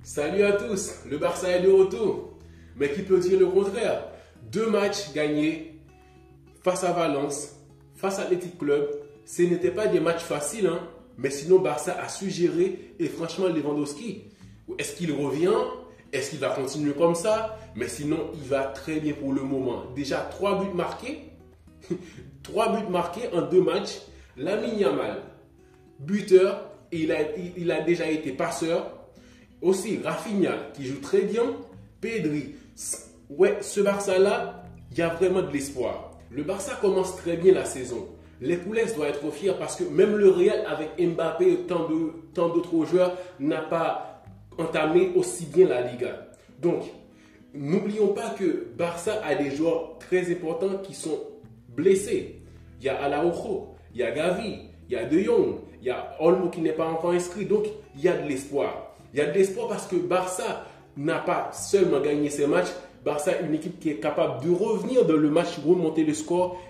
Salut à tous, le Barça est de retour. Mais qui peut dire le contraire? 2 matchs gagnés face à Valence, face à l'Athletic Club. Ce n'étaient pas des matchs faciles, hein, mais sinon Barça a su gérer. Et franchement, Lewandowski, est-ce qu'il revient? Est-ce qu'il va continuer comme ça? Mais sinon, il va très bien pour le moment. Déjà 3 buts marqués. 3 buts marqués en 2 matchs. Lamine Yamal, buteur, et il a déjà été passeur. Aussi, Rafinha, qui joue très bien. Pedri. Ouais, ce Barça-là, il y a vraiment de l'espoir. Le Barça commence très bien la saison. Les Couleurs doivent être fiers parce que même le Real, avec Mbappé et tant d'autres joueurs, n'a pas entamé aussi bien la Liga. Donc, n'oublions pas que Barça a des joueurs très importants qui sont blessés. Il y a Araujo, il y a Gavi, il y a De Jong, il y a Olmo qui n'est pas encore inscrit. Donc, il y a de l'espoir. Il y a de l'espoir parce que Barça n'a pas seulement gagné ses matchs. Barça est une équipe qui est capable de revenir dans le match, remonter le score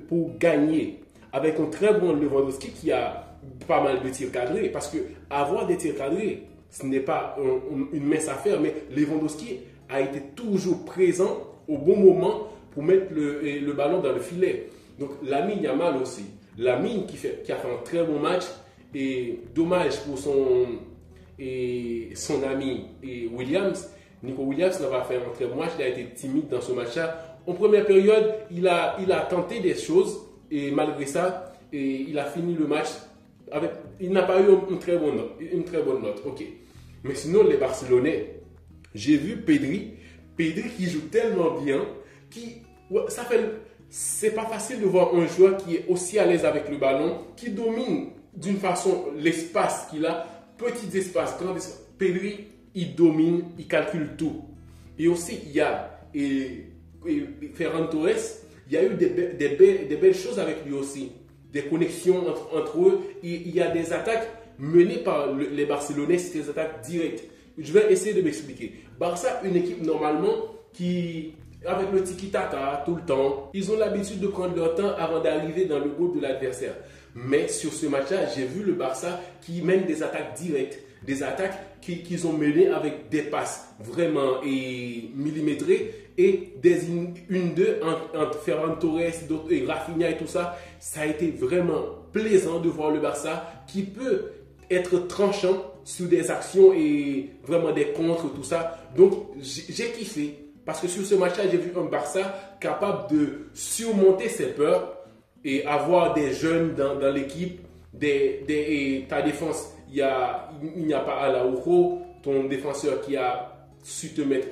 pour gagner. Avec un très bon Lewandowski qui a pas mal de tirs cadrés. Parce que avoir des tirs cadrés, ce n'est pas une mince affaire. Mais Lewandowski a été toujours présent au bon moment pour mettre le ballon dans le filet. Donc Lamine Yamal aussi. Lamine qui a fait un très bon match. Et dommage pour son ami Williams. Nico Williams n'a pas fait un très bon match. Il a été timide dans ce match-là. En première période, il a tenté des choses. Et malgré ça, il a fini le match. Il n'a pas eu une très bonne note. Ok. Mais sinon, les Barcelonais, j'ai vu Pedri qui joue tellement bien. C'est pas facile de voir un joueur qui est aussi à l'aise avec le ballon, qui domine d'une façon l'espace qu'il a. Petits espaces, grands espaces. Pedri, il domine, il calcule tout. Et aussi, il y a Ferran Torres, il y a eu des belles choses avec lui aussi. Des connexions entre eux. Il y a des attaques menées par les Barcelonais, c'est des attaques directes. Je vais essayer de m'expliquer. Barça, une équipe normalement qui, avec le tiki-taka tout le temps, ils ont l'habitude de prendre leur temps avant d'arriver dans le goal de l'adversaire. Mais sur ce match-là, j'ai vu le Barça qui mène des attaques directes, des attaques qu'ils ont menées avec des passes vraiment millimétrées et des 1-2 entre Ferran Torres et Rafinha et tout ça. Ça a été vraiment plaisant de voir le Barça qui peut être tranchant sur des actions et vraiment des contres, tout ça. Donc, j'ai kiffé parce que sur ce match-là, j'ai vu un Barça capable de surmonter ses peurs et avoir des jeunes dans l'équipe, ta défense, il n'y a pas Araujo, ton défenseur qui a su te mettre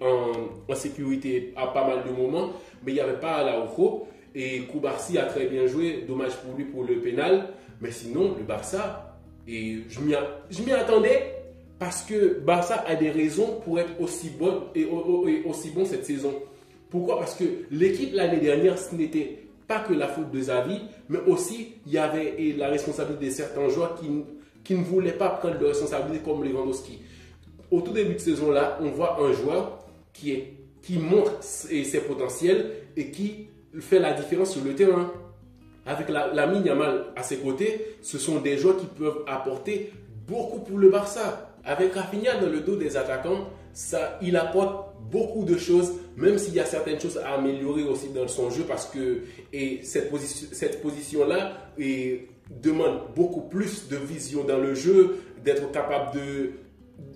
en sécurité à pas mal de moments, mais il n'y avait pas Araujo et Koubarsi a très bien joué, dommage pour lui pour le pénal, mais sinon le Barça, je m'y attendais parce que Barça a des raisons pour être aussi bon et aussi bon cette saison. Pourquoi? Parce que l'équipe l'année dernière, ce n'était pas que la faute de Xavi, mais aussi il y avait la responsabilité de certains joueurs qui ne voulaient pas prendre de responsabilité comme Lewandowski. Au tout début de saison là, on voit un joueur qui montre ses potentiels et qui fait la différence sur le terrain. Avec Lamine Yamal à ses côtés, ce sont des joueurs qui peuvent apporter beaucoup pour le Barça. Avec Rafinha dans le dos des attaquants, il apporte beaucoup de choses, même s'il y a certaines choses à améliorer aussi dans son jeu parce que cette position-là demande beaucoup plus de vision dans le jeu, d'être capable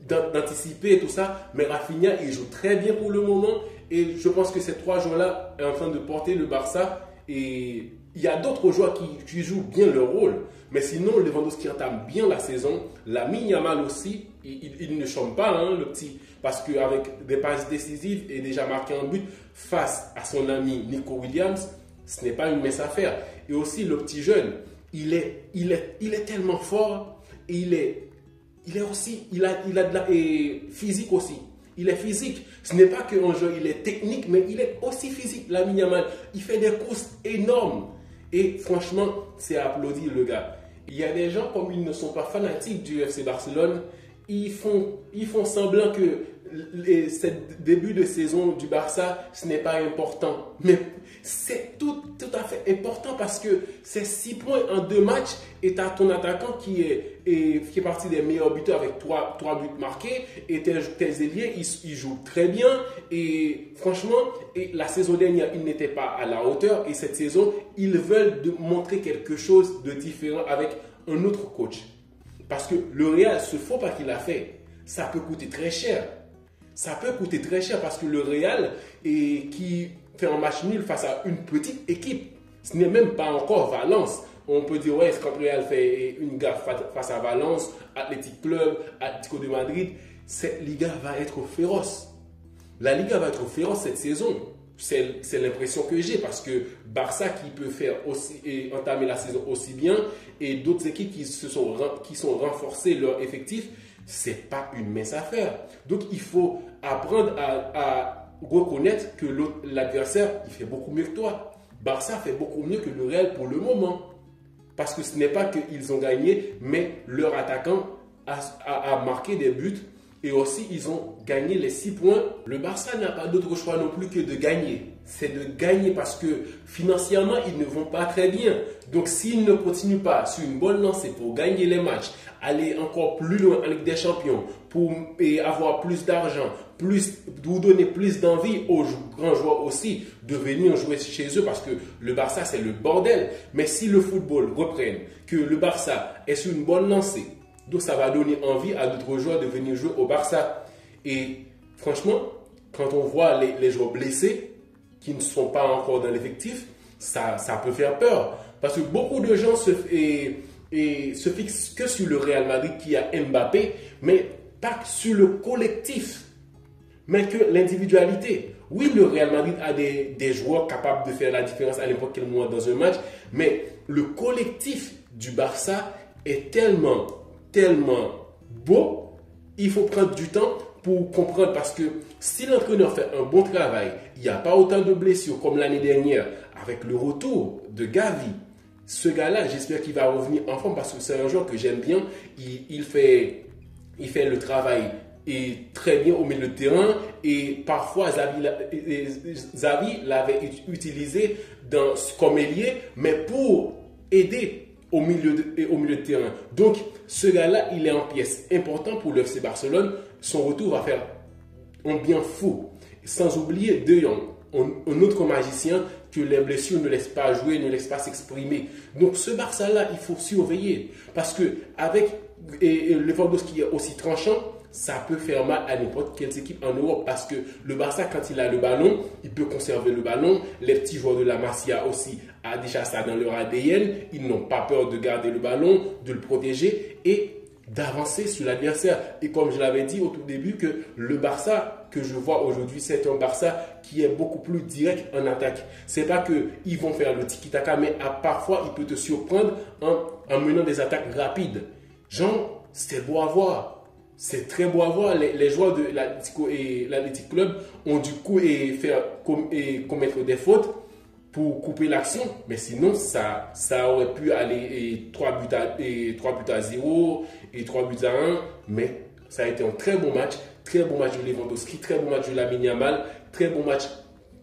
d'anticiper et tout ça. Mais Rafinha, il joue très bien pour le moment et je pense que ces 3 joueurs-là sont en train de porter le Barça et il y a d'autres joueurs qui jouent bien leur rôle. Mais sinon, Lewandowski entame bien la saison. Lamine Yamal aussi, il ne chôme pas, hein, le petit. Parce qu'avec des passes décisives et déjà marqué un but face à son ami Nico Williams, ce n'est pas une mince affaire. Et aussi, le petit jeune, il est tellement fort. Et il a de la physique aussi. Il est physique. Ce n'est pas qu'un jeu, il est technique, mais il est aussi physique. Lamine Yamal, il fait des courses énormes. Et franchement, c'est à applaudir le gars. Il y a des gens, comme ils ne sont pas fanatiques du FC Barcelone, ils font semblant que ce début de saison du Barça, ce n'est pas important. Mais c'est tout à fait important parce que c'est 6 points en 2 matchs et tu as ton attaquant qui est parti des meilleurs buteurs avec 3 buts marqués et tes ailiers, ils jouent très bien et franchement, la saison dernière, ils n'étaient pas à la hauteur et cette saison, ils veulent montrer quelque chose de différent avec un autre coach. Parce que le Real, ce faux pas qu'il a fait, ça peut coûter très cher. Ça peut coûter très cher parce que le Real, qui fait un match nul face à une petite équipe, ce n'est même pas encore Valence. On peut dire, ouais, quand le Real fait une gaffe face à Valence, Athletic Club, Atlético de Madrid, cette Liga va être féroce. La Liga va être féroce cette saison. C'est l'impression que j'ai parce que Barça qui peut faire aussi et entamer la saison aussi bien et d'autres équipes qui sont renforcées leur effectif, c'est pas une mince affaire. Donc il faut apprendre à reconnaître que l'adversaire il fait beaucoup mieux que toi. Barça fait beaucoup mieux que le Real pour le moment parce que ce n'est pas qu'ils ont gagné, mais leur attaquant a marqué des buts. Et aussi, ils ont gagné les 6 points. Le Barça n'a pas d'autre choix non plus que de gagner. C'est de gagner parce que financièrement, ils ne vont pas très bien. Donc, s'ils ne continuent pas sur une bonne lancée pour gagner les matchs, aller encore plus loin en Ligue des Champions, et avoir plus d'argent, vous donner plus d'envie aux grands joueurs aussi de venir jouer chez eux parce que le Barça, c'est le bordel. Mais si le football reprenne, que le Barça est sur une bonne lancée, donc ça va donner envie à d'autres joueurs de venir jouer au Barça. Et franchement, quand on voit les joueurs blessés qui ne sont pas encore dans l'effectif, ça peut faire peur. Parce que beaucoup de gens se fixent que sur le Real Madrid qui a Mbappé, mais pas sur le collectif, mais que l'individualité. Oui, le Real Madrid a des joueurs capables de faire la différence à n'importe quel moment dans un match, mais le collectif du Barça est tellement beau, il faut prendre du temps pour comprendre parce que si l'entraîneur fait un bon travail, il n'y a pas autant de blessures comme l'année dernière avec le retour de Gavi. Ce gars-là, j'espère qu'il va revenir en forme parce que c'est un joueur que j'aime bien. Il fait le travail très bien au milieu de terrain et parfois Xavi l'avait utilisé comme ailier, mais pour aider au milieu de terrain. Donc, ce gars-là, il est en pièce importante pour le FC Barcelone. Son retour va faire un bien fou. Sans oublier De Jong, un autre magicien que les blessures ne laissent pas jouer, ne laissent pas s'exprimer. Donc, ce Barça-là, il faut surveiller. Parce que avec Lewandowski qui est aussi tranchant, ça peut faire mal à n'importe quelle équipe en Europe parce que le Barça, quand il a le ballon, il peut conserver le ballon. Les petits joueurs de la Masia aussi ont déjà ça dans leur ADN. Ils n'ont pas peur de garder le ballon, de le protéger et d'avancer sur l'adversaire. Et comme je l'avais dit au tout début, que le Barça que je vois aujourd'hui, c'est un Barça qui est beaucoup plus direct en attaque. C'est pas qu'ils vont faire le tiki-taka, mais parfois, il peut te surprendre en menant des attaques rapides. Genre, c'est beau à voir. C'est très beau à voir. Les joueurs de l'Athletic Club ont du coup commettre des fautes pour couper l'action. Mais sinon, ça aurait pu aller 3 buts à 0 et 3 buts à 1. Mais ça a été un très bon match. Très bon match de Lewandowski, très bon match de Lamine Yamal, très bon match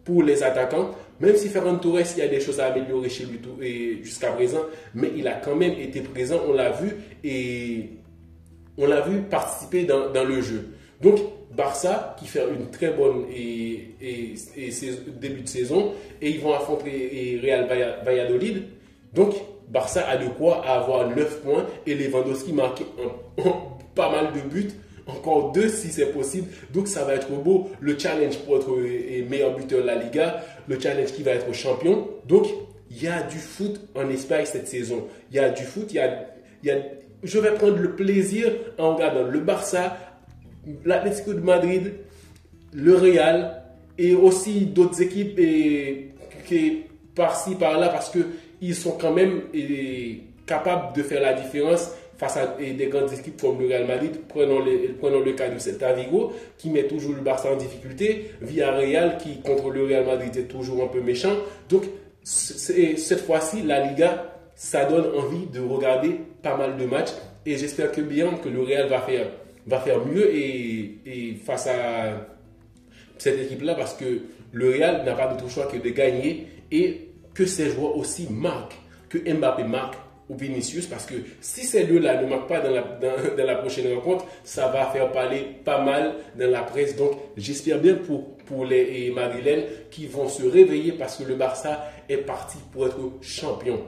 pour les attaquants. Même si Ferran Torres, il y a des choses à améliorer chez lui jusqu'à présent. Mais il a quand même été présent, on l'a vu. Et on l'a vu participer dans le jeu. Donc, Barça qui fait une très bonne début de saison et ils vont affronter Real Valladolid. Donc, Barça a de quoi avoir 9 points et Lewandowski marque pas mal de buts. Encore 2 si c'est possible. Donc, ça va être beau. Le challenge pour être meilleur buteur de la Liga. Le challenge qui va être champion. Donc, il y a du foot en Espagne cette saison. Il y a du foot, je vais prendre le plaisir en regardant le Barça, l'Atlético de Madrid, le Real et aussi d'autres équipes qui par-ci, par-là parce qu'ils sont quand même capables de faire la différence face à des grandes équipes comme le Real Madrid. Prenons le cas de Celta Vigo qui met toujours le Barça en difficulté. Villarreal qui contre le Real Madrid est toujours un peu méchant. Donc cette fois-ci, la Liga, ça donne envie de regarder pas mal de matchs et j'espère que le Real va faire va faire mieux et face à cette équipe-là parce que le Real n'a pas d'autre choix que de gagner et que ses joueurs aussi marquent, que Mbappé marque ou Vinicius parce que si ces deux-là ne marquent pas dans la prochaine rencontre, ça va faire parler pas mal dans la presse. Donc j'espère bien pour les Madrilènes qui vont se réveiller parce que le Barça est parti pour être champion.